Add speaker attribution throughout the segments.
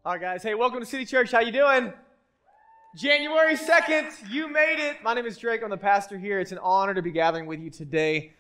Speaker 1: All right, guys. Hey, welcome to City Church. How you doing? January 2nd, you made it. My name is Drake. I'm the pastor here. It's an honor to be gathering with you today.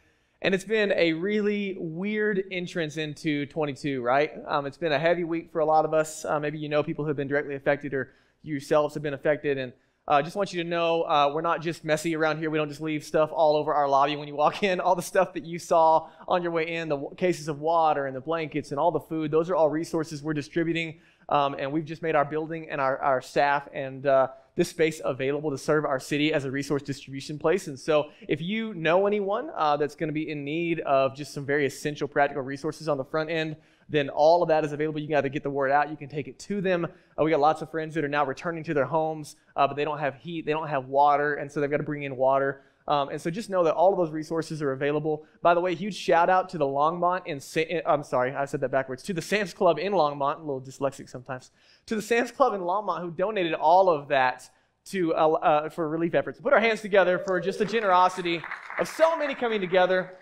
Speaker 1: And it's been a really weird entrance into 22, right? It's been a heavy week for a lot of us. Maybe you know people who have been directly affected or you yourselves have been affected. And I just want you to know we're not just messy around here. We don't just leave stuff all over our lobby when you walk in. All the stuff that you saw on your way in, the cases of water and the blankets and all the food, those are all resources we're distributing. And we've just made our building and our staff and this space available to serve our city as a resource distribution place. And so if you know anyone that's going to be in need of just some very essential practical resources on the front end, then all of that is available. You can either get the word out, you can take it to them. We got lots of friends that are now returning to their homes, but they don't have heat, they don't have water, and so they've got to bring in water. And so just know that all of those resources are available. By the way, huge shout out to the to the Sam's Club in Longmont, a little dyslexic sometimes, to the Sam's Club in Longmont who donated all of that for relief efforts. Put our hands together for just the generosity of so many coming together.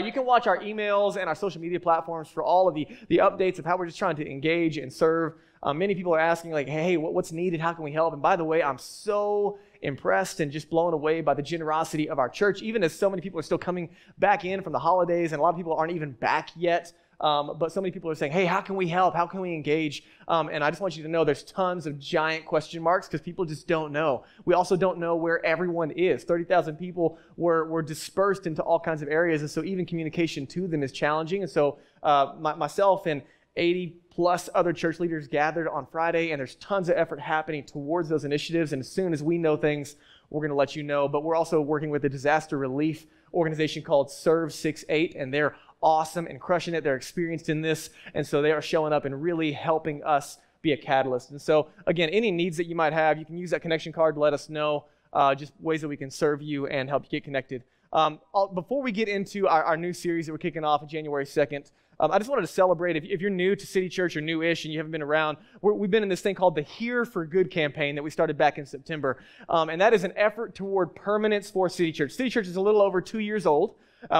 Speaker 1: You can watch our emails and our social media platforms for all of the updates of how we're just trying to engage and serve. Many people are asking, like, hey, what's needed? How can we help? And by the way, I'm so impressed and just blown away by the generosity of our church, even as so many people are still coming back in from the holidays, and a lot of people aren't even back yet. But so many people are saying, hey, how can we help? How can we engage? And I just want you to know there's tons of giant question marks because people just don't know. We also don't know where everyone is. 30,000 people were dispersed into all kinds of areas, and so even communication to them is challenging. And so myself and 80 plus other church leaders gathered on Friday, and there's tons of effort happening towards those initiatives. And as soon as we know things, we're going to let you know. But we're also working with a disaster relief organization called Serve 6-8, and they're awesome and crushing it. They're experienced in this, and so they are showing up and really helping us be a catalyst. And so, again, any needs that you might have, you can use that connection card to let us know, just ways that we can serve you and help you get connected. Before we get into our new series that we're kicking off on January 2nd, I just wanted to celebrate, if you're new to City Church or new-ish and you haven't been around, we've been in this thing called the Here for Good campaign that we started back in September. And that is an effort toward permanence for City Church. City Church is a little over 2 years old.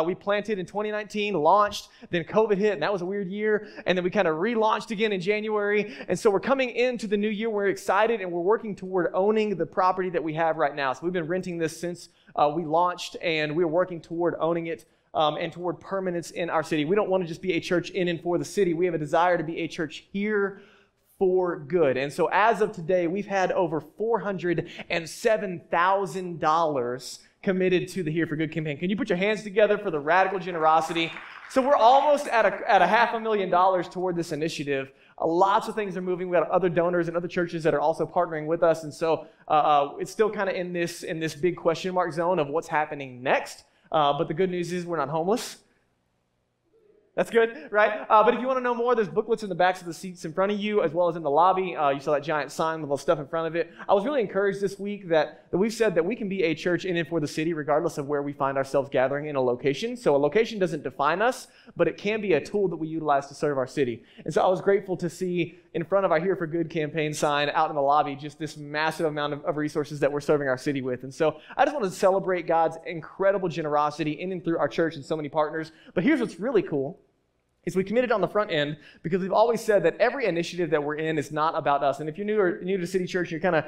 Speaker 1: We planted in 2019, launched, then COVID hit, and that was a weird year. And then we kind of relaunched again in January. And so we're coming into the new year. We're excited, and we're working toward owning the property that we have right now. So we've been renting this since we launched, and we're working toward owning it and toward permanence in our city. We don't want to just be a church in and for the city. We have a desire to be a church here for good. And so as of today, we've had over $407,000 committed to the Here for Good campaign. Can you put your hands together for the radical generosity? So we're almost at a $500,000 toward this initiative. Lots of things are moving. We got other donors and other churches that are also partnering with us. And so it's still kind of in this big question mark zone of what's happening next. But the good news is we're not homeless. That's good, right? But if you want to know more, there's booklets in the backs of the seats in front of you, as well as in the lobby. You saw that giant sign with all the stuff in front of it. I was really encouraged this week that we've said that we can be a church in and for the city, regardless of where we find ourselves gathering in a location. So a location doesn't define us, but it can be a tool that we utilize to serve our city. And so I was grateful to see in front of our Here for Good campaign sign out in the lobby just this massive amount of resources that we're serving our city with. And so I just wanted to celebrate God's incredible generosity in and through our church and so many partners. But here's what's really cool. Is we committed on the front end because we've always said that every initiative that we're in is not about us. And if you're new to City Church, you're kind of,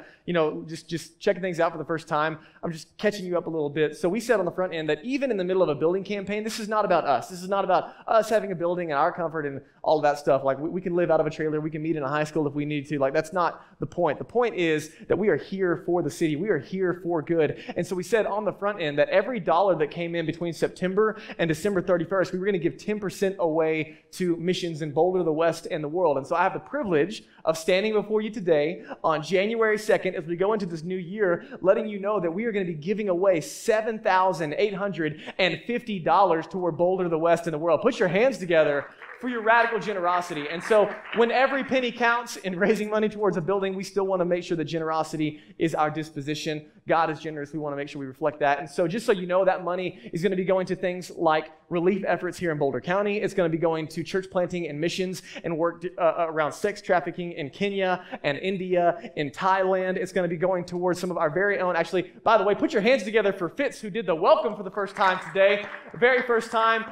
Speaker 1: just checking things out for the first time, I'm just catching you up a little bit. So we said on the front end that even in the middle of a building campaign, this is not about us. This is not about us having a building and our comfort and all of that stuff. Like we can live out of a trailer. We can meet in a high school if we need to. Like that's not the point. The point is that we are here for the city. We are here for good. And so we said on the front end that every dollar that came in between September and December 31st, we were going to give 10% away to missions in Boulder, the West, and the world. And so I have the privilege of standing before you today on January 2nd as we go into this new year, letting you know that we are going to be giving away $7,850 toward Boulder, the West, and the world. Put your hands together for your radical generosity. And so when every penny counts in raising money towards a building, we still want to make sure that generosity is our disposition. God is generous. We want to make sure we reflect that. And so just so you know, that money is going to be going to things like relief efforts here in Boulder County. It's going to be going to church planting and missions and work around sex trafficking in Kenya and India, in Thailand. It's going to be going towards some of our very own. Actually, by the way, put your hands together for Fitz, who did the welcome for the first time today. The very first time.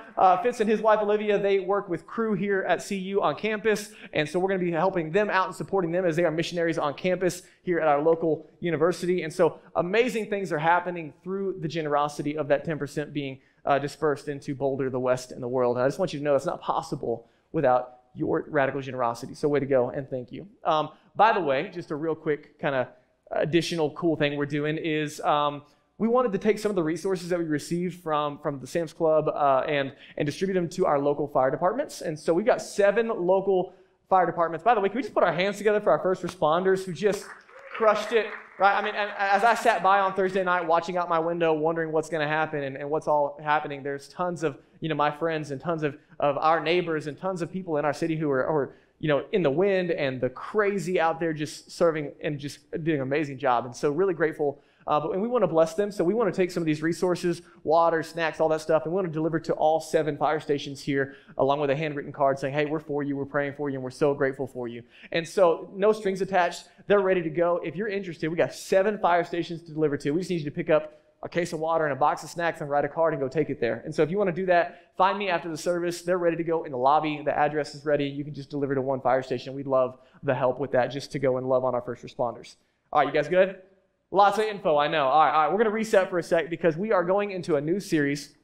Speaker 1: Fitz and his wife, Olivia, they work with Crew here at CU on campus. And so we're going to be helping them out and supporting them as they are missionaries on campus here at our local university. And so amazing things are happening through the generosity of that 10% being dispersed into Boulder, the West, and the world. And I just want you to know that's not possible without your radical generosity. So way to go, and thank you. By the way, just a real quick kind of additional cool thing we're doing is we wanted to take some of the resources that we received from the Sam's Club and distribute them to our local fire departments. And so we've got 7 local fire departments. By the way, can we just put our hands together for our first responders who just crushed it, right? I mean, and as I sat by on Thursday night watching out my window, wondering what's going to happen and what's all happening, there's tons of, my friends and tons of our neighbors and tons of people in our city who are in the wind and the crazy out there just serving and just doing an amazing job. And so really grateful. And we want to bless them. So we want to take some of these resources, water, snacks, all that stuff, and we want to deliver to all 7 fire stations here, along with a handwritten card saying, hey, we're for you, we're praying for you, and we're so grateful for you. And so no strings attached. They're ready to go. If you're interested, we got 7 fire stations to deliver to. We just need you to pick up a case of water and a box of snacks and write a card and go take it there. And so if you want to do that, find me after the service. They're ready to go in the lobby. The address is ready. You can just deliver to one fire station. We'd love the help with that just to go and love on our first responders. All right, you guys good? Lots of info, I know. All right, we're going to reset for a sec because we are going into a new series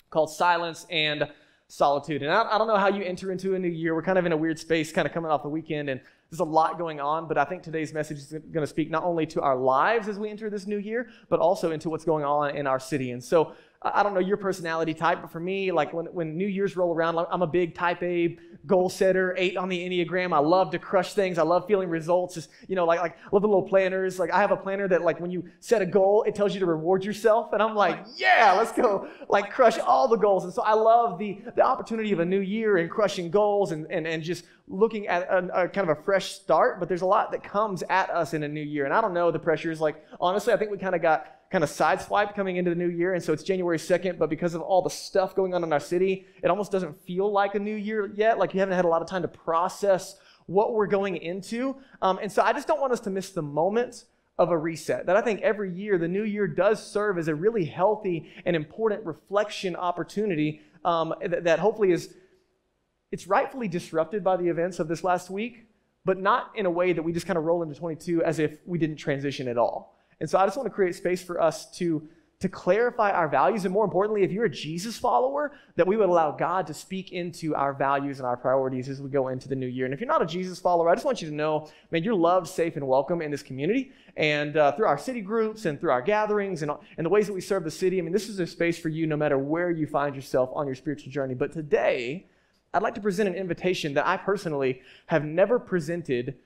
Speaker 1: called Silence and Solitude. And I don't know how you enter into a new year. We're kind of in a weird space, kind of coming off the weekend, and there's a lot going on, but I think today's message is going to speak not only to our lives as we enter this new year, but also into what's going on in our city. And so I don't know your personality type, but for me, like when New Year's roll around, I'm a big type A goal setter, 8 on the Enneagram. I love to crush things. I love feeling results. Just, like I love the little planners. Like I have a planner that like when you set a goal, it tells you to reward yourself. And I'm like, yeah, let's go like crush all the goals. And so I love the opportunity of a new year and crushing goals and just looking at a kind of a fresh start. But there's a lot that comes at us in a new year. And I don't know the pressures. Like, honestly, I think we kind of got sideswiped coming into the new year. And so it's January 2nd, but because of all the stuff going on in our city, it almost doesn't feel like a new year yet. Like you haven't had a lot of time to process what we're going into. And so I just don't want us to miss the moment of a reset. That I think every year, the new year does serve as a really healthy and important reflection opportunity that hopefully it's rightfully disrupted by the events of this last week, but not in a way that we just kind of roll into 22 as if we didn't transition at all. And so I just want to create space for us to clarify our values. And more importantly, if you're a Jesus follower, that we would allow God to speak into our values and our priorities as we go into the new year. And if you're not a Jesus follower, I just want you to know, man, you're loved, safe, and welcome in this community. And through our city groups and through our gatherings and the ways that we serve the city, I mean, this is a space for you no matter where you find yourself on your spiritual journey. But today, I'd like to present an invitation that I personally have never presented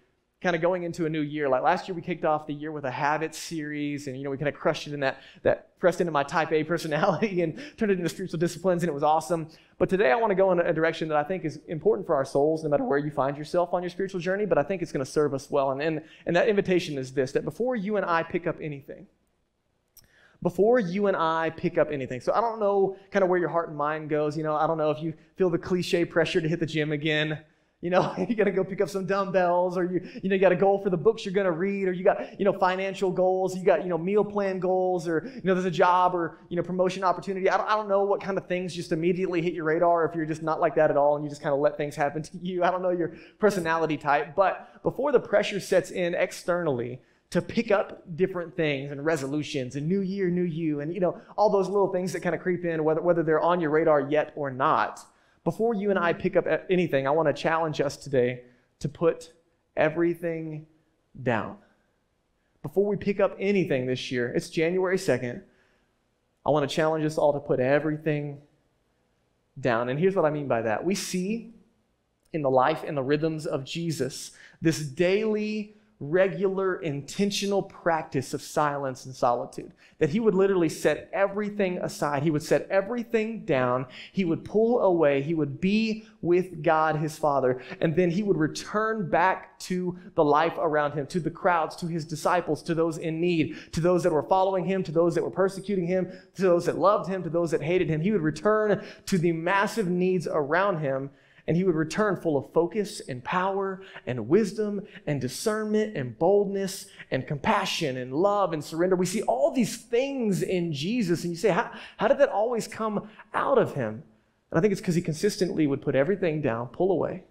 Speaker 1: kind of going into a new year. Like last year, we kicked off the year with a habits series, and we kind of crushed it in that pressed into my type A personality and turned it into spiritual disciplines, and it was awesome. But today, I want to go in a direction that I think is important for our souls, no matter where you find yourself on your spiritual journey, but I think it's going to serve us well. And that invitation is this, that before you and I pick up anything, so I don't know kind of where your heart and mind goes. I don't know if you feel the cliche pressure to hit the gym again. You got to go pick up some dumbbells, or you got a goal for the books you're going to read, or you got, financial goals, you got, meal plan goals, or, there's a job or, promotion opportunity. I don't know what kind of things just immediately hit your radar, if you're just not like that at all and you just kind of let things happen to you. I don't know your personality type, but before the pressure sets in externally to pick up different things and resolutions and new year, new you, and, all those little things that kind of creep in, whether they're on your radar yet or not, before you and I pick up anything, I want to challenge us today to put everything down. Before we pick up anything this year, it's January 2nd, I want to challenge us all to put everything down. And here's what I mean by that. We see in the life and the rhythms of Jesus this daily, regular, intentional practice of silence and solitude. That he would literally set everything aside. He would set everything down. He would pull away. He would be with God, his Father. And then he would return back to the life around him, to the crowds, to his disciples, to those in need, to those that were following him, to those that were persecuting him, to those that loved him, to those that hated him. He would return to the massive needs around him. And he would return full of focus and power and wisdom and discernment and boldness and compassion and love and surrender. We see all these things in Jesus. And you say, how did that always come out of him? And I think it's because he consistently would put everything down, pull away.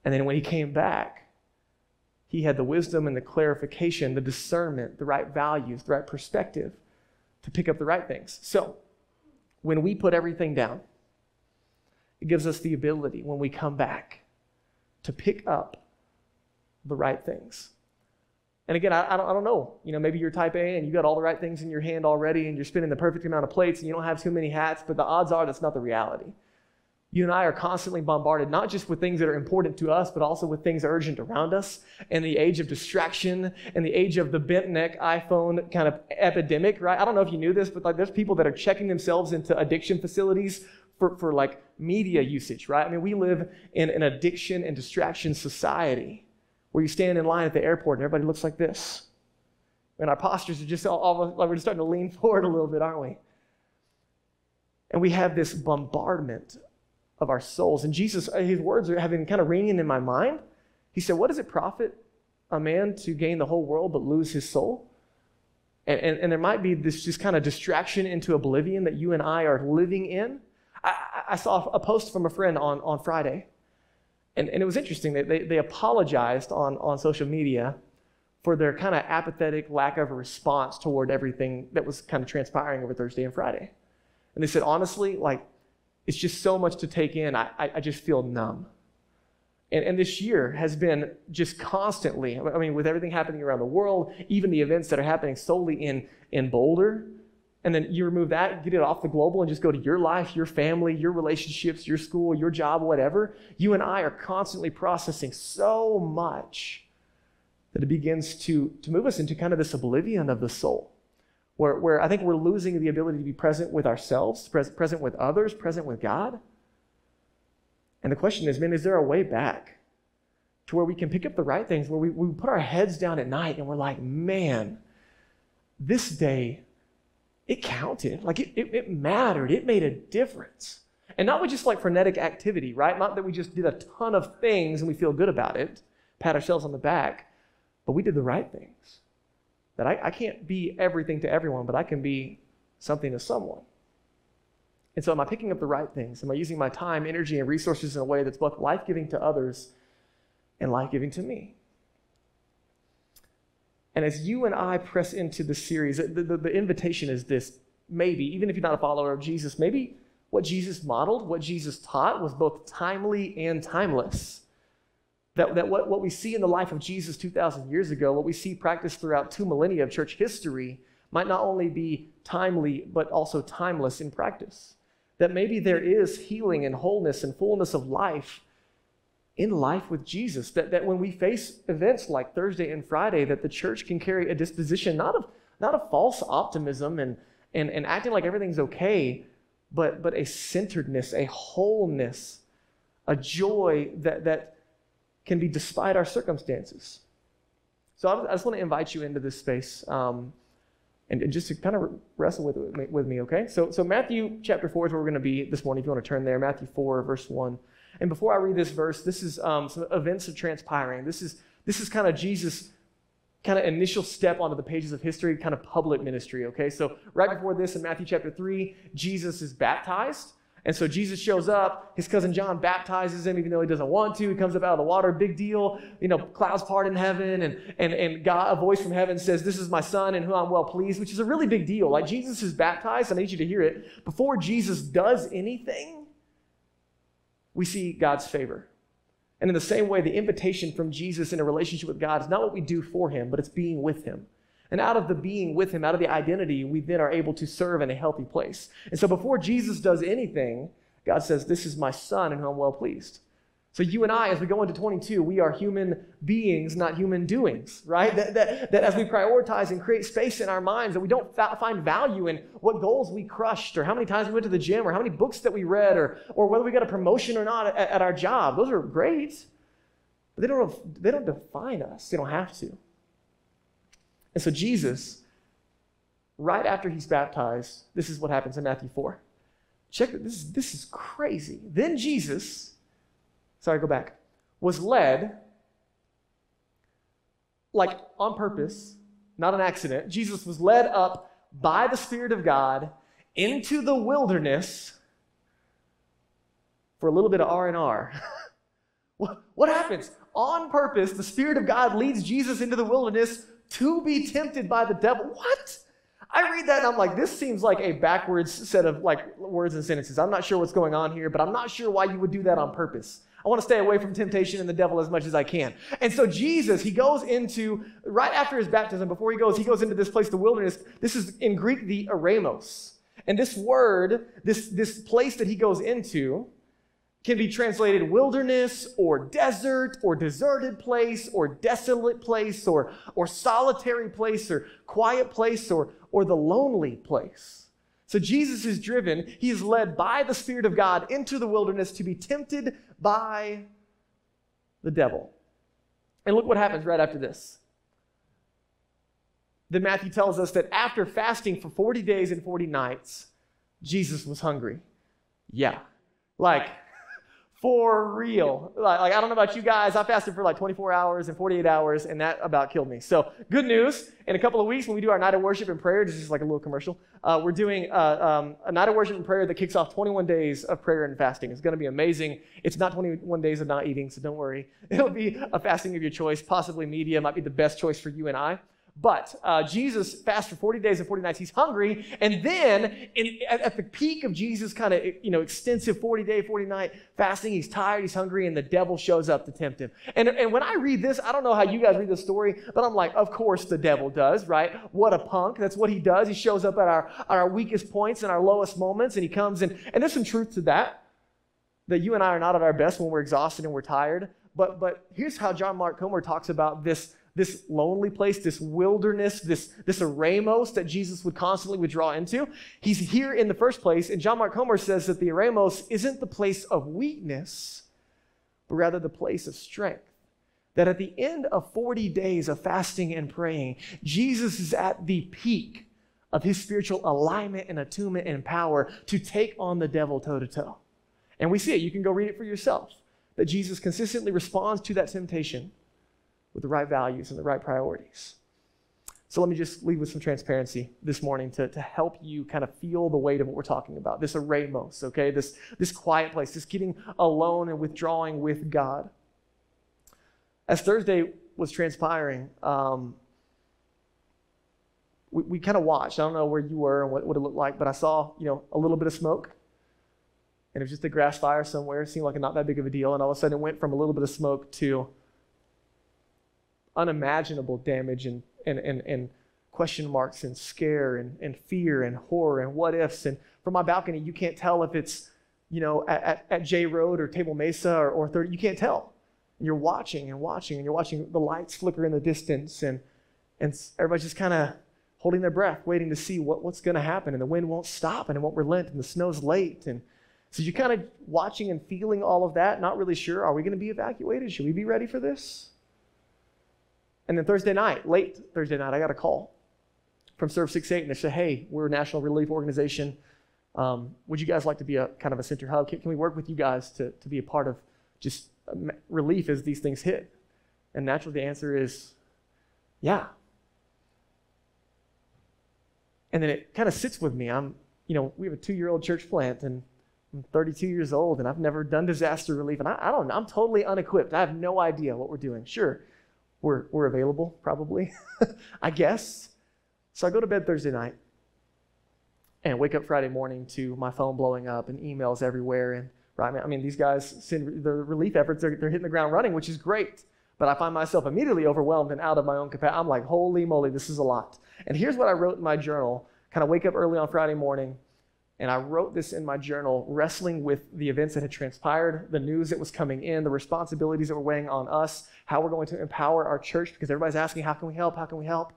Speaker 1: And then when he came back, he had the wisdom and the clarification, the discernment, the right values, the right perspective to pick up the right things. So when we put everything down, it gives us the ability when we come back to pick up the right things. And again, I don't know. Maybe you're type A and you got all the right things in your hand already and you're spinning the perfect amount of plates and you don't have too many hats, but the odds are that's not the reality. You and I are constantly bombarded, not just with things that are important to us, but also with things urgent around us. In the age of distraction, and the age of the bent neck iPhone kind of epidemic, right? I don't know if you knew this, but there's people that are checking themselves into addiction facilities for media usage, right? I mean, we live in an addiction and distraction society where you stand in line at the airport and everybody looks like this. And our postures are just almost like we're starting to lean forward a little bit, aren't we? And we have this bombardment of our souls. And Jesus, his words are having kind of ringing in my mind. He said, what does it profit a man to gain the whole world but lose his soul? And there might be this just kind of distraction into oblivion that you and I are living in. I saw a post from a friend on Friday. And it was interesting that they apologized on social media for their kind of apathetic lack of a response toward everything that was kind of transpiring over Thursday and Friday. And they said, honestly, it's just so much to take in. I just feel numb. And this year has been just constantly, I mean, with everything happening around the world, even the events that are happening solely in Boulder, and then you remove that, get it off the global and just go to your life, your family, your relationships, your school, your job, whatever. You and I are constantly processing so much that it begins to move us into kind of this oblivion of the soul. Where I think we're losing the ability to be present with ourselves, present with others, present with God. And the question is, man, is there a way back to where we can pick up the right things, where we put our heads down at night and we're like, man, this day, it counted. It mattered. It made a difference. And not with just frenetic activity, right? Not that we just did a ton of things and we feel good about it, pat ourselves on the back, but we did the right things. That I can't be everything to everyone, but I can be something to someone. And so am I picking up the right things? Am I using my time, energy, and resources in a way that's both life-giving to others and life-giving to me? And as you and I press into the series, the invitation is this. Maybe, even if you're not a follower of Jesus, maybe what Jesus modeled, what Jesus taught was both timely and timeless. That what we see in the life of Jesus 2,000 years ago, what we see practiced throughout 2 millennia of church history, might not only be timely, but also timeless in practice. That maybe there is healing and wholeness and fullness of life in life with Jesus. That when we face events like Thursday and Friday, that the church can carry a disposition, not of false optimism and acting like everything's okay, but a centeredness, a wholeness, a joy that can be despite our circumstances. So I just want to invite you into this space and just to kind of wrestle with me, okay? So Matthew chapter 4 is where we're going to be this morning, if you want to turn there. Matthew 4, verse 1. And before I read this verse, this is some events of transpiring. This is kind of Jesus' kind of initial step onto the pages of history, kind of public ministry, okay? So right before this in Matthew chapter 3, Jesus is baptized. And so Jesus shows up, his cousin John baptizes him even though he doesn't want to. He comes up out of the water, big deal. Clouds part in heaven, and God, a voice from heaven says, "This is my son in whom I'm well pleased," which is a really big deal. Like, Jesus is baptized. I need you to hear it. Before Jesus does anything, we see God's favor. And in the same way, the invitation from Jesus in a relationship with God is not what we do for him, but it's being with him. And out of the being with him, out of the identity, we then are able to serve in a healthy place. And so before Jesus does anything, God says, "This is my son in whom I'm well pleased." So you and I, as we go into 22, we are human beings, not human doings, right? That as we prioritize and create space in our minds, that we don't find value in what goals we crushed, or how many times we went to the gym, or how many books that we read, or whether we got a promotion or not at our job. Those are great, but they don't define us. They don't have to. And so Jesus, right after he's baptized, this is what happens in Matthew 4. check this is crazy. Then Jesus, go back, was led, like on purpose, not an accident. Jesus was led up by the Spirit of God into the wilderness for a little bit of R&R. What happens? On purpose, the Spirit of God leads Jesus into the wilderness to be tempted by the devil. What? I read that and I'm like, this seems like a backwards set of like words and sentences. I'm not sure what's going on here, but I'm not sure why you would do that on purpose. I want to stay away from temptation and the devil as much as I can. And so Jesus, he goes into, right after his baptism, before he goes into this place, the wilderness. This is in Greek, the eremos. And this word, this place that he goes into, can be translated wilderness or desert or deserted place or desolate place or solitary place or quiet place or the lonely place. So Jesus is driven, he is led by the Spirit of God into the wilderness to be tempted by the devil. And look what happens right after this. Then Matthew tells us that after fasting for 40 days and 40 nights, Jesus was hungry. Yeah, like for real. Like, I don't know about you guys, I fasted for like 24 hours and 48 hours, and that about killed me. So good news, in a couple of weeks when we do our night of worship and prayer, this is like a little commercial, we're doing a night of worship and prayer that kicks off 21 days of prayer and fasting. It's going to be amazing. It's not 21 days of not eating, so don't worry. It'll be a fasting of your choice, possibly media, might be the best choice for you and I. But Jesus fasts for 40 days and 40 nights. He's hungry. And then at the peak of Jesus' kind of, extensive 40-day, 40-night fasting, he's tired, he's hungry, and the devil shows up to tempt him. And when I read this, I don't know how you guys read the story, but I'm like, of course the devil does, right? What a punk. That's what he does. He shows up at our weakest points and our lowest moments, and he comes in. And there's some truth to that you and I are not at our best when we're exhausted and we're tired. But here's how John Mark Comer talks about this lonely place, this wilderness, this eremos that Jesus would constantly withdraw into. He's here in the first place, and John Mark Comer says that the eremos isn't the place of weakness, but rather the place of strength. That at the end of 40 days of fasting and praying, Jesus is at the peak of his spiritual alignment and attunement and power to take on the devil toe-to-toe. And we see it. You can go read it for yourself. That Jesus consistently responds to that temptation with the right values and the right priorities. So let me just leave with some transparency this morning to help you kind of feel the weight of what we're talking about. This eremos, okay? This quiet place, this getting alone and withdrawing with God. As Thursday was transpiring, we kind of watched. I don't know where you were and what it looked like, but I saw, a little bit of smoke. And it was just a grass fire somewhere. It seemed like not that big of a deal. And all of a sudden it went from a little bit of smoke to unimaginable damage and question marks and scare and fear and horror and what ifs. And from my balcony, you can't tell if it's, at J Road or Table Mesa or 30. You can't tell. And you're watching and watching, and you're watching the lights flicker in the distance, and everybody's just kind of holding their breath, waiting to see what's going to happen. And the wind won't stop, and it won't relent, and the snow's late. And so you're kind of watching and feeling all of that, not really sure, are we going to be evacuated? Should we be ready for this? And then late Thursday night, I got a call from Serve 6-8, and they said, hey, we're a national relief organization. Would you guys like to be a kind of a center hub? Can we work with you guys to be a part of just relief as these things hit? And naturally, the answer is, yeah. And then it kind of sits with me. We have a 2-year-old church plant, and I'm 32 years old, and I've never done disaster relief, and I don't know. I'm totally unequipped. I have no idea what we're doing. Sure. We're available, probably, I guess. So I go to bed Thursday night and wake up Friday morning to my phone blowing up and emails everywhere. And right, I mean, these guys send the relief efforts. They're hitting the ground running, which is great. But I find myself immediately overwhelmed and out of my own capacity. I'm like, holy moly, this is a lot. And here's what I wrote in my journal. Kind of wake up early on Friday morning, and I wrote this in my journal, wrestling with the events that had transpired, the news that was coming in, the responsibilities that were weighing on us, how we're going to empower our church, because everybody's asking, how can we help? How can we help?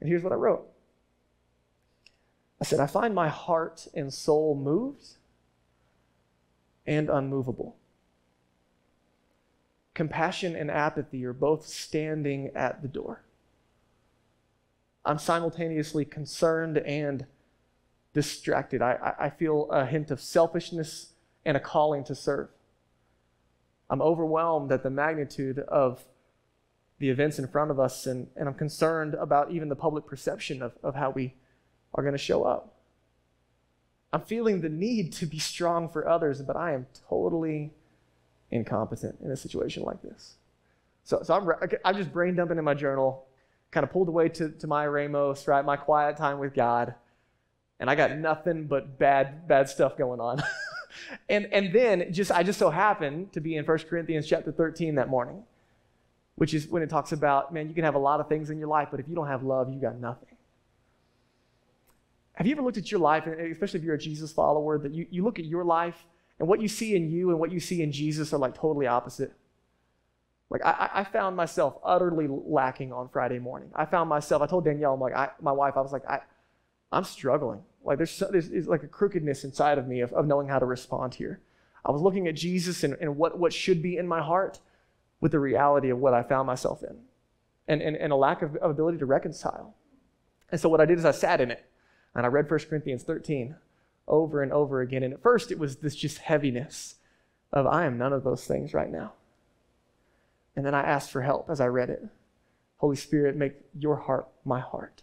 Speaker 1: And here's what I wrote. I said, I find my heart and soul moved and unmovable. Compassion and apathy are both standing at the door. I'm simultaneously concerned and distracted. I feel a hint of selfishness and a calling to serve. I'm overwhelmed at the magnitude of the events in front of us, and I'm concerned about even the public perception of how we are going to show up. I'm feeling the need to be strong for others, but I am totally incompetent in a situation like this. So I'm just brain dumping in my journal, kind of pulled away to my Ramos, right, my quiet time with God, and I got nothing but bad stuff going on. and then I just so happened to be in 1 Corinthians chapter 13 that morning, which is when it talks about, man, you can have a lot of things in your life, but if you don't have love, you got nothing. Have you ever looked at your life, and especially if you're a Jesus follower, that you look at your life and what you see in you and what you see in Jesus are like totally opposite? Like I found myself utterly lacking on Friday morning. I told Danielle, my wife, I was like, I'm struggling. Like there's like a crookedness inside of me of knowing how to respond here. I was looking at Jesus and what should be in my heart with the reality of what I found myself in and a lack of ability to reconcile. And so what I did is I sat in it and I read 1 Corinthians 13 over and over again. And at first it was this just heaviness of I am none of those things right now. And then I asked for help as I read it. Holy Spirit, make your heart my heart.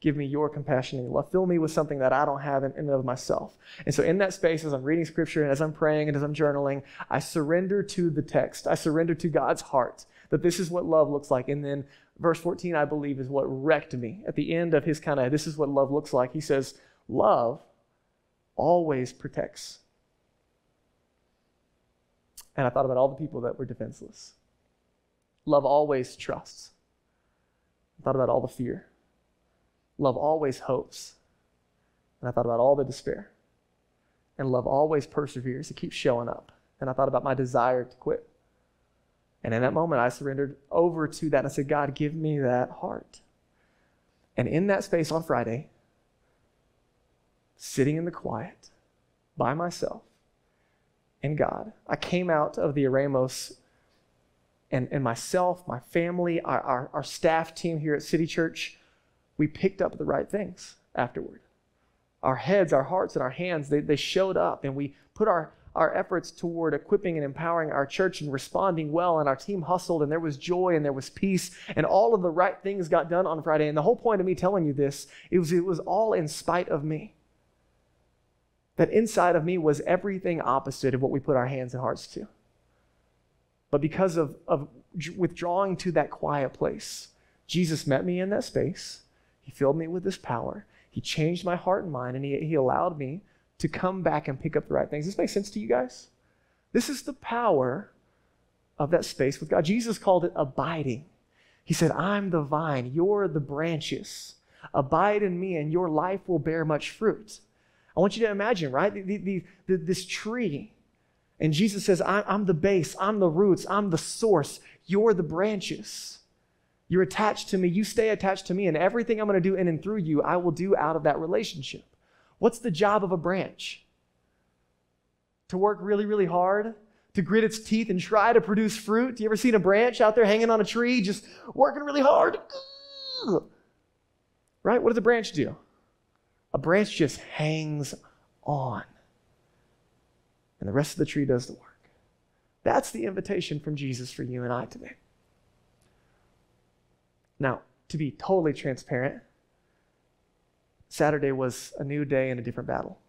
Speaker 1: Give me your compassion and your love. Fill me with something that I don't have in and of myself. And so in that space, as I'm reading scripture and as I'm praying and as I'm journaling, I surrender to the text. I surrender to God's heart, that this is what love looks like. And then verse 14, I believe, is what wrecked me. At the end of his this is what love looks like. He says, love always protects. And I thought about all the people that were defenseless. Love always trusts. I thought about all the fear. Love always hopes. And I thought about all the despair. And love always perseveres. It keeps showing up. And I thought about my desire to quit. And in that moment, I surrendered over to that. And I said, God, give me that heart. And in that space on Friday, sitting in the quiet by myself and God, I came out of the Eremos and myself, my family, our staff team here at City Church, we picked up the right things afterward. Our heads, our hearts, and our hands, they showed up, and we put our efforts toward equipping and empowering our church and responding well, and our team hustled, and there was joy, and there was peace, and all of the right things got done on Friday. And the whole point of me telling you this, it was all in spite of me. That inside of me was everything opposite of what we put our hands and hearts to. But because of withdrawing to that quiet place, Jesus met me in that space. He filled me with this power. He changed my heart and mind, and he allowed me to come back and pick up the right things. Does this make sense to you guys? This is the power of that space with God. Jesus called it abiding. He said, I'm the vine, you're the branches. Abide in me, and your life will bear much fruit. I want you to imagine, right? This tree. And Jesus says, I'm the base, I'm the roots, I'm the source. You're the branches. You're attached to me. You stay attached to me, and everything I'm going to do in and through you, I will do out of that relationship. What's the job of a branch? To work really, really hard? To grit its teeth and try to produce fruit? Do you ever seen a branch out there hanging on a tree, just working really hard? Right? What does a branch do? A branch just hangs on. And the rest of the tree does the work. That's the invitation from Jesus for you and I today. Now, to be totally transparent, Saturday was a new day and a different battle.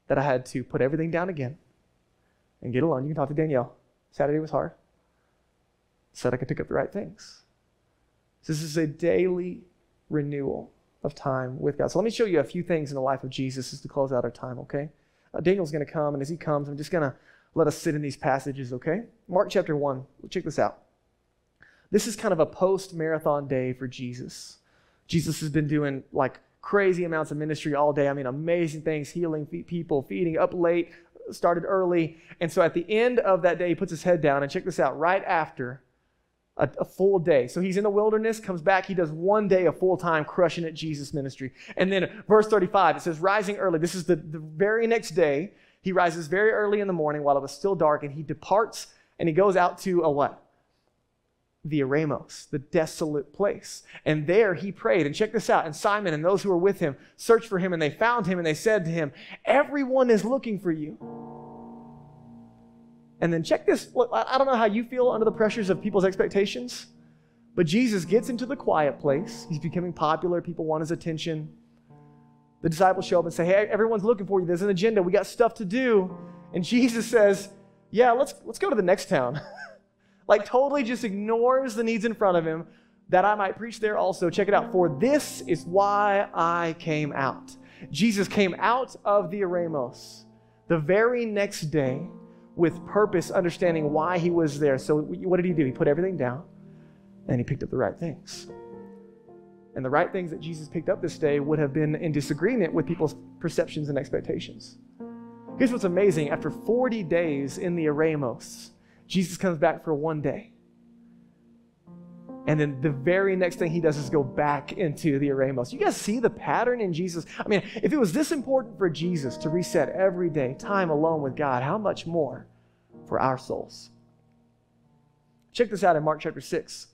Speaker 1: That I had to put everything down again and get alone. You can talk to Danielle. Saturday was hard. So that I could pick up the right things. So this is a daily renewal of time with God. So let me show you a few things in the life of Jesus as to close out our time, okay? Daniel's going to come, and as he comes, I'm just going to let us sit in these passages, okay? Mark chapter 1. Check this out. This is kind of a post-marathon day for Jesus. Jesus has been doing like crazy amounts of ministry all day. I mean, amazing things, healing people, feeding, up late, started early. And so at the end of that day, he puts his head down, and check this out, right after a full day. So he's in the wilderness, comes back, he does one day of full-time crushing at Jesus ministry. And then verse 35, it says, rising early. This is the very next day. He rises very early in the morning while it was still dark, and he departs, and he goes out to a what? the eremos, the desolate place. And there he prayed. And check this out. And Simon and those who were with him searched for him, and they found him, and they said to him, everyone is looking for you. And then check this. Look, I don't know how you feel under the pressures of people's expectations, but Jesus gets into the quiet place. He's becoming popular. People want his attention. The disciples show up and say, hey, everyone's looking for you. There's an agenda. We got stuff to do. And Jesus says, yeah, let's go to the next town. Like totally just ignores the needs in front of him, that I might preach there also. Check it out. For this is why I came out. Jesus came out of the eremos the very next day with purpose, understanding why he was there. So what did he do? He put everything down and he picked up the right things. And the right things that Jesus picked up this day would have been in disagreement with people's perceptions and expectations. Here's what's amazing. After 40 days in the eremos, Jesus comes back for one day. And then the very next thing he does is go back into the eremos. You guys see the pattern in Jesus? I mean, if it was this important for Jesus to reset every day, time alone with God, how much more for our souls? Check this out in Mark chapter 6.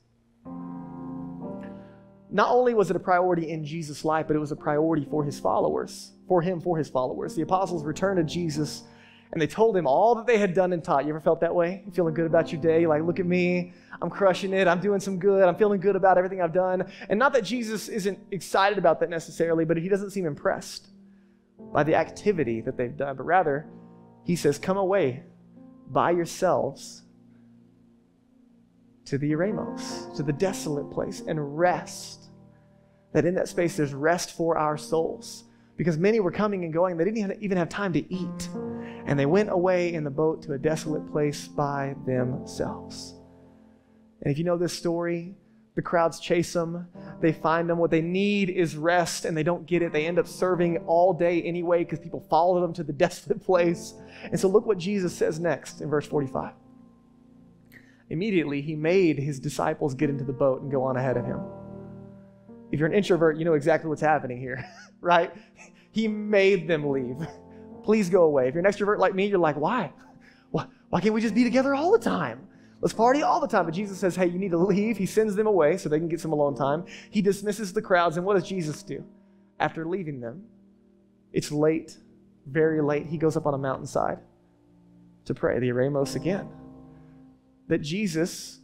Speaker 1: Not only was it a priority in Jesus' life, but it was a priority for his followers, for his followers. The apostles returned to Jesus and they told him all that they had done and taught. You ever felt that way? You feeling good about your day? Like, look at me. I'm crushing it. I'm doing some good. I'm feeling good about everything I've done. And not that Jesus isn't excited about that necessarily, but he doesn't seem impressed by the activity that they've done. But rather, he says, come away by yourselves to the eremos, to the desolate place, and rest. That in that space, there's rest for our souls. Because many were coming and going. They didn't even have time to eat. And they went away in the boat to a desolate place by themselves. And if you know this story, the crowds chase them. They find them. What they need is rest, and they don't get it. They end up serving all day anyway because people follow them to the desolate place. And so look what Jesus says next in verse 45. Immediately, he made his disciples get into the boat and go on ahead of him. If you're an introvert, you know exactly what's happening here, right? He made them leave. Please go away. If you're an extrovert like me, you're like, why? Why can't we just be together all the time? Let's party all the time. But Jesus says, hey, you need to leave. He sends them away so they can get some alone time. He dismisses the crowds. And what does Jesus do? After leaving them, it's late, very late. He goes up on a mountainside to pray, the eremos again. That Jesus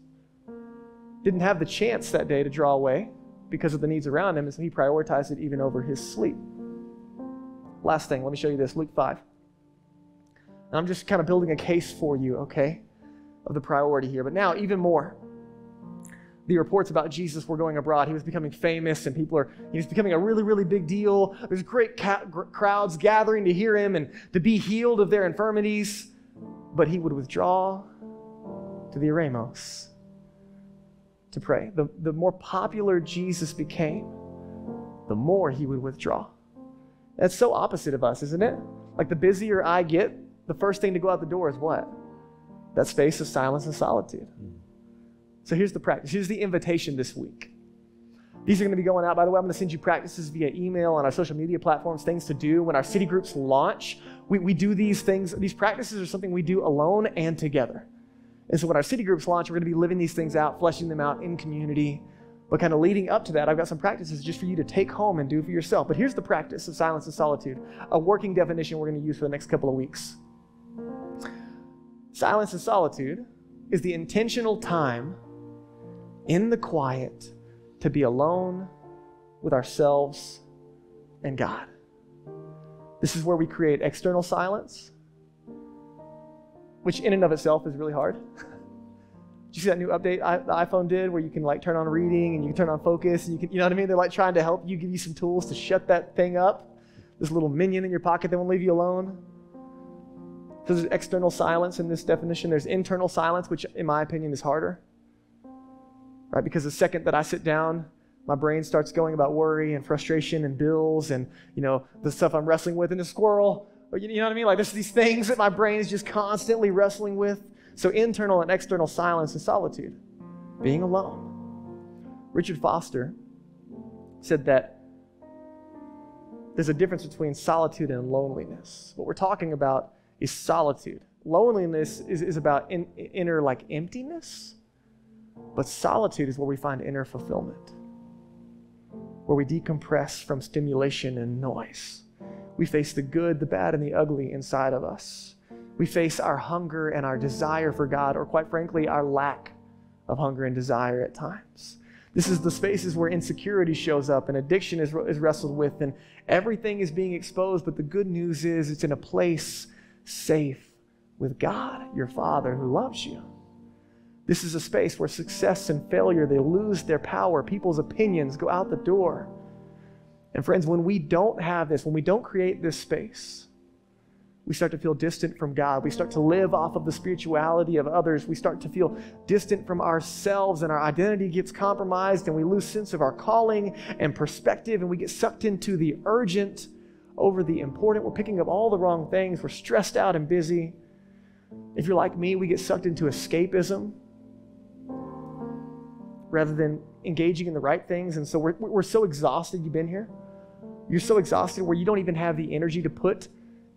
Speaker 1: didn't have the chance that day to draw away because of the needs around him, and so he prioritized it even over his sleep. Last thing, let me show you this, Luke 5. And I'm just kind of building a case for you, okay, of the priority here. But now, even more, the reports about Jesus were going abroad. He was becoming famous, and he was becoming a really, really big deal. There's great crowds gathering to hear him and to be healed of their infirmities. But he would withdraw to the eremos to pray. The more popular Jesus became, the more he would withdraw. That's so opposite of us, isn't it? Like the busier I get, the first thing to go out the door is what? That space of silence and solitude. So here's the practice. Here's the invitation this week. These are going to be going out. By the way, I'm going to send you practices via email on our social media platforms, things to do. When our city groups launch, we do these things. These practices are something we do alone and together. And so when our city groups launch, we're going to be living these things out, fleshing them out in community. But kind of leading up to that, I've got some practices just for you to take home and do for yourself. But here's the practice of silence and solitude, a working definition we're going to use for the next couple of weeks. Silence and solitude is the intentional time in the quiet to be alone with ourselves and God. This is where we create external silence, which in and of itself is really hard. Did you see that new update the iPhone did where you can like turn on reading and you can turn on focus and you know what I mean? They're like trying to help you, give you some tools to shut that thing up. This little minion in your pocket that won't leave you alone. So there's external silence in this definition. There's internal silence, which in my opinion is harder. Right? Because the second that I sit down, my brain starts going about worry and frustration and bills and, the stuff I'm wrestling with and the squirrel. You know what I mean? Like there's these things that my brain is just constantly wrestling with. So internal and external silence and solitude, being alone. Richard Foster said that there's a difference between solitude and loneliness. What we're talking about is solitude. Loneliness is about inner like emptiness. But solitude is where we find inner fulfillment, where we decompress from stimulation and noise. We face the good, the bad, and the ugly inside of us. We face our hunger and our desire for God, or quite frankly, our lack of hunger and desire at times. This is the spaces where insecurity shows up and addiction is wrestled with, and everything is being exposed. But the good news is it's in a place safe with God, your Father, who loves you. This is a space where success and failure, they lose their power. People's opinions go out the door. And friends, when we don't have this, when we don't create this space, we start to feel distant from God. We start to live off of the spirituality of others. We start to feel distant from ourselves, and our identity gets compromised, and we lose sense of our calling and perspective, and we get sucked into the urgent over the important. We're picking up all the wrong things. We're stressed out and busy. If you're like me, we get sucked into escapism rather than engaging in the right things. And so we're so exhausted. You've been here. You're so exhausted where you don't even have the energy to put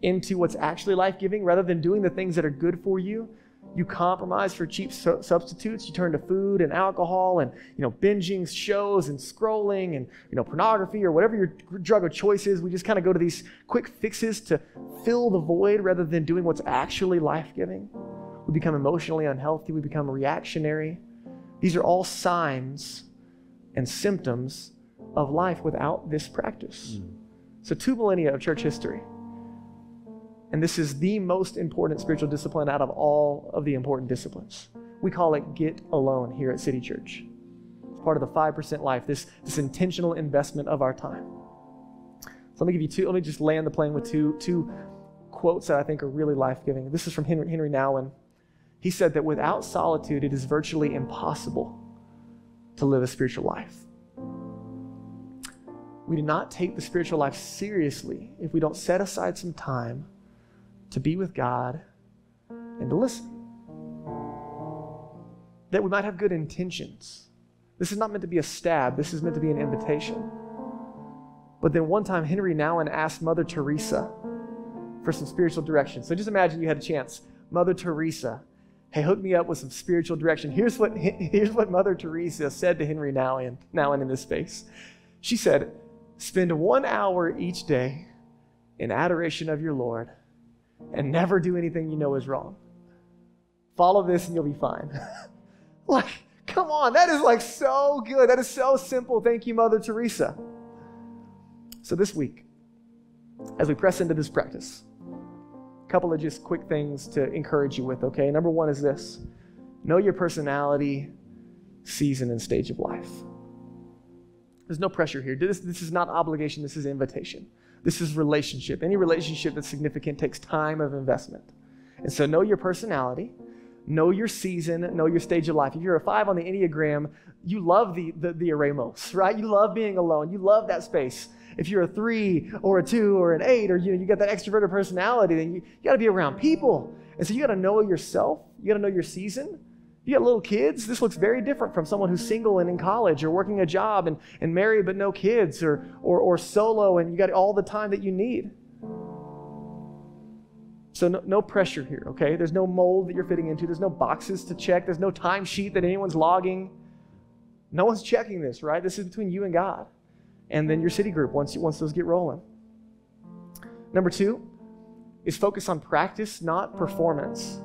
Speaker 1: into what's actually life-giving. Rather than doing the things that are good for you, you compromise for cheap substitutes. You turn to food and alcohol and, binging shows and scrolling and, pornography or whatever your drug of choice is. We just kind of go to these quick fixes to fill the void rather than doing what's actually life-giving. We become emotionally unhealthy. We become reactionary. These are all signs and symptoms of life without this practice. So 2 millennia of church history. And this is the most important spiritual discipline out of all of the important disciplines. We call it Get Alone here at City Church. It's part of the 5% life, this intentional investment of our time. So let me just land the plane with two quotes that I think are really life-giving. This is from Henry Nouwen. He said that without solitude, it is virtually impossible to live a spiritual life. We do not take the spiritual life seriously if we don't set aside some time to be with God and to listen. That we might have good intentions. This is not meant to be a stab. This is meant to be an invitation. But then one time, Henry Nouwen asked Mother Teresa for some spiritual direction. So just imagine you had a chance. Mother Teresa, hey, hook me up with some spiritual direction. Here's what Mother Teresa said to Henry Nouwen in this space. She said, spend 1 hour each day in adoration of your Lord and never do anything you know is wrong. Follow this and you'll be fine. Like, come on, that is so good. That is so simple. Thank you, Mother Teresa. So this week, as we press into this practice, a couple of just quick things to encourage you with, okay? Number one is this: know your personality, season, and stage of life. There's no pressure here. This is not obligation. This is invitation. This is relationship. Any relationship that's significant takes time of investment. And so know your personality, know your season, know your stage of life. If you're a 5 on the Enneagram, you love the eremos, right? You love being alone. You love that space. If you're a 3 or a 2 or an 8, or you got that extroverted personality, then you got to be around people. And so you got to know yourself. You got to know your season. You got little kids, this looks very different from someone who's single and in college or working a job and married but no kids, or solo and you got all the time that you need. So no pressure here, okay? There's no mold that you're fitting into. There's no boxes to check. There's no timesheet that anyone's logging. No one's checking this, right? This is between you and God. And then your city group once those get rolling. Number 2 is focus on practice, not performance.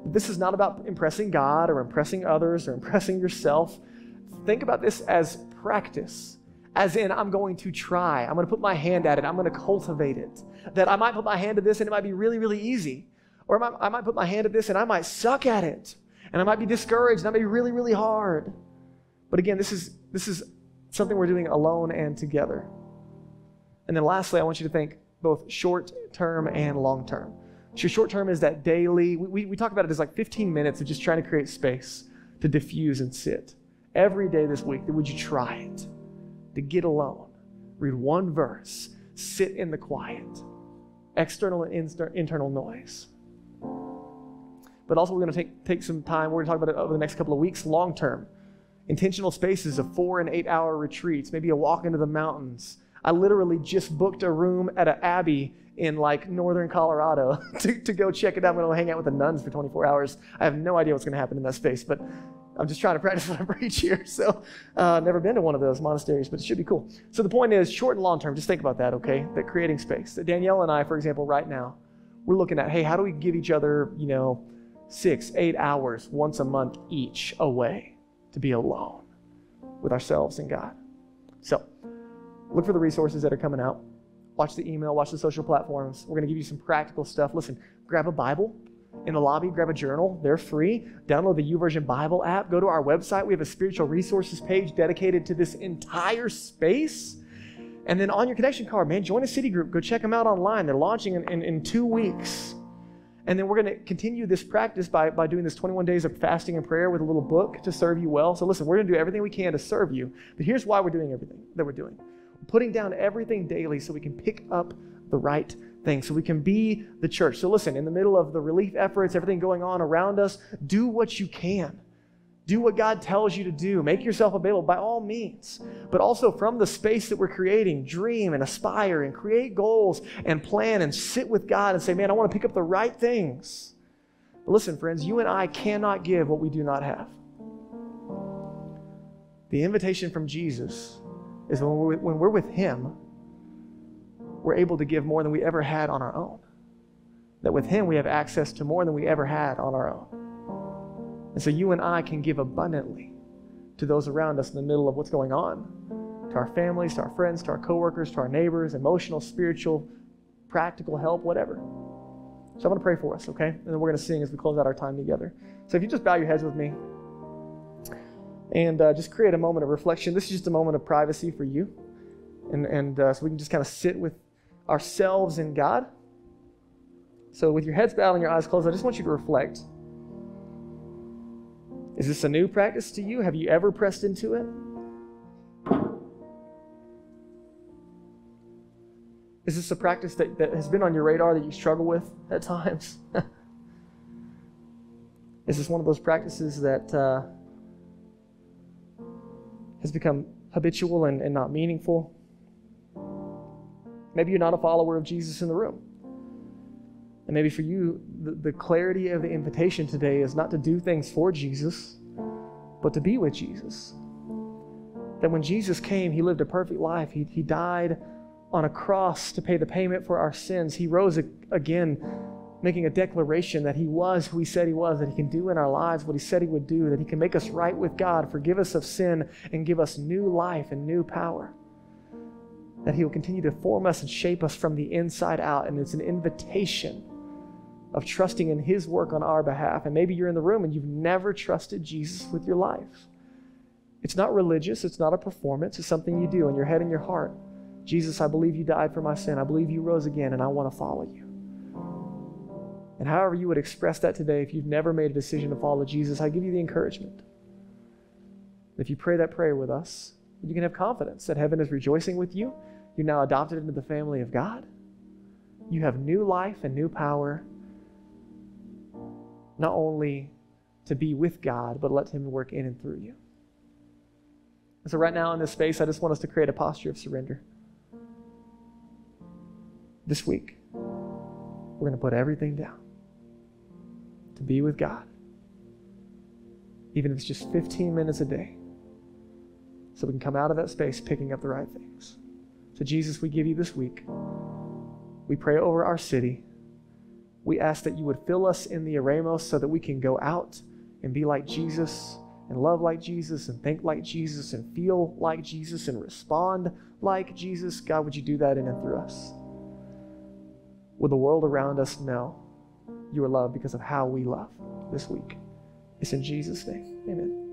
Speaker 1: This is not about impressing God or impressing others or impressing yourself. Think about this as practice, as in I'm going to try. I'm going to put my hand at it. I'm going to cultivate it. That I might put my hand to this and it might be really, really easy. Or I might put my hand at this and I might suck at it. And I might be discouraged and that may be really, really hard. But again, this is something we're doing alone and together. And then lastly, I want you to think both short-term and long-term. So short-term is that daily, we talk about it as 15 minutes of just trying to create space to diffuse and sit. Every day this week, would you try it? To get alone, read one verse, sit in the quiet, external and internal noise. But also we're going to take some time, we're going to talk about it over the next couple of weeks, long-term. Intentional spaces of 4 and 8 hour retreats, maybe a walk into the mountains. I literally just booked a room at an abbey in northern Colorado to go check it out. I'm going to hang out with the nuns for 24 hours. I have no idea what's going to happen in that space, but I'm just trying to practice what I preach here. So never been to one of those monasteries, but it should be cool. So the point is, short and long term, just think about that, okay? That creating space. That Danielle and I, for example, right now, we're looking at, hey, how do we give each other, 6-8 hours once a month each away to be alone with ourselves and God? So look for the resources that are coming out. Watch the email, watch the social platforms. We're going to give you some practical stuff. Listen, grab a Bible in the lobby, grab a journal. They're free. Download the YouVersion Bible app. Go to our website. We have a spiritual resources page dedicated to this entire space. And then on your connection card, man, join a city group. Go check them out online. They're launching in 2 weeks. And then we're going to continue this practice by doing this 21 days of fasting and prayer with a little book to serve you well. So listen, we're going to do everything we can to serve you. But here's why we're doing everything that we're doing. We're putting down everything daily so we can pick up the right thing, so we can be the church. So listen, in the middle of the relief efforts, everything going on around us, do what you can. Do what God tells you to do. Make yourself available by all means. But also from the space that we're creating, dream and aspire and create goals and plan and sit with God and say, man, I want to pick up the right things. But listen, friends, you and I cannot give what we do not have. The invitation from Jesus is when we're with Him, we're able to give more than we ever had on our own. That with Him, we have access to more than we ever had on our own. And so you and I can give abundantly to those around us in the middle of what's going on, to our families, to our friends, to our coworkers, to our neighbors, emotional, spiritual, practical help, whatever. So I'm going to pray for us, okay? And then we're going to sing as we close out our time together. So if you just bow your heads with me and just create a moment of reflection. This is just a moment of privacy for you. And so we can just kind of sit with ourselves and God. So with your heads bowed and your eyes closed, I just want you to reflect. Is this a new practice to you? Have you ever pressed into it? Is this a practice that has been on your radar that you struggle with at times? Is this one of those practices that has become habitual and not meaningful? Maybe you're not a follower of Jesus in the room. And maybe for you, the clarity of the invitation today is not to do things for Jesus, but to be with Jesus. That when Jesus came, He lived a perfect life. He died on a cross to pay the payment for our sins. He rose again, making a declaration that He was who He said He was, that He can do in our lives what He said He would do, that He can make us right with God, forgive us of sin, and give us new life and new power. That He will continue to form us and shape us from the inside out. And it's an invitation of trusting in His work on our behalf. And maybe you're in the room and you've never trusted Jesus with your life. It's not religious. It's not a performance. It's something you do in your head and your heart. Jesus, I believe You died for my sin. I believe You rose again, and I want to follow You. And however you would express that today, if you've never made a decision to follow Jesus, I give you the encouragement. If you pray that prayer with us, you can have confidence that heaven is rejoicing with you. You're now adopted into the family of God. You have new life and new power, not only to be with God, but let Him work in and through you. And so right now in this space, I just want us to create a posture of surrender. This week, we're going to put everything down to be with God, even if it's just 15 minutes a day, so we can come out of that space picking up the right things. So Jesus, we give You this week. We pray over our city. We ask that You would fill us in the eremos so that we can go out and be like Jesus and love like Jesus and think like Jesus and feel like Jesus and respond like Jesus. God, would You do that in and through us? Would the world around us know You are loved because of how we love this week? It's in Jesus' name. Amen.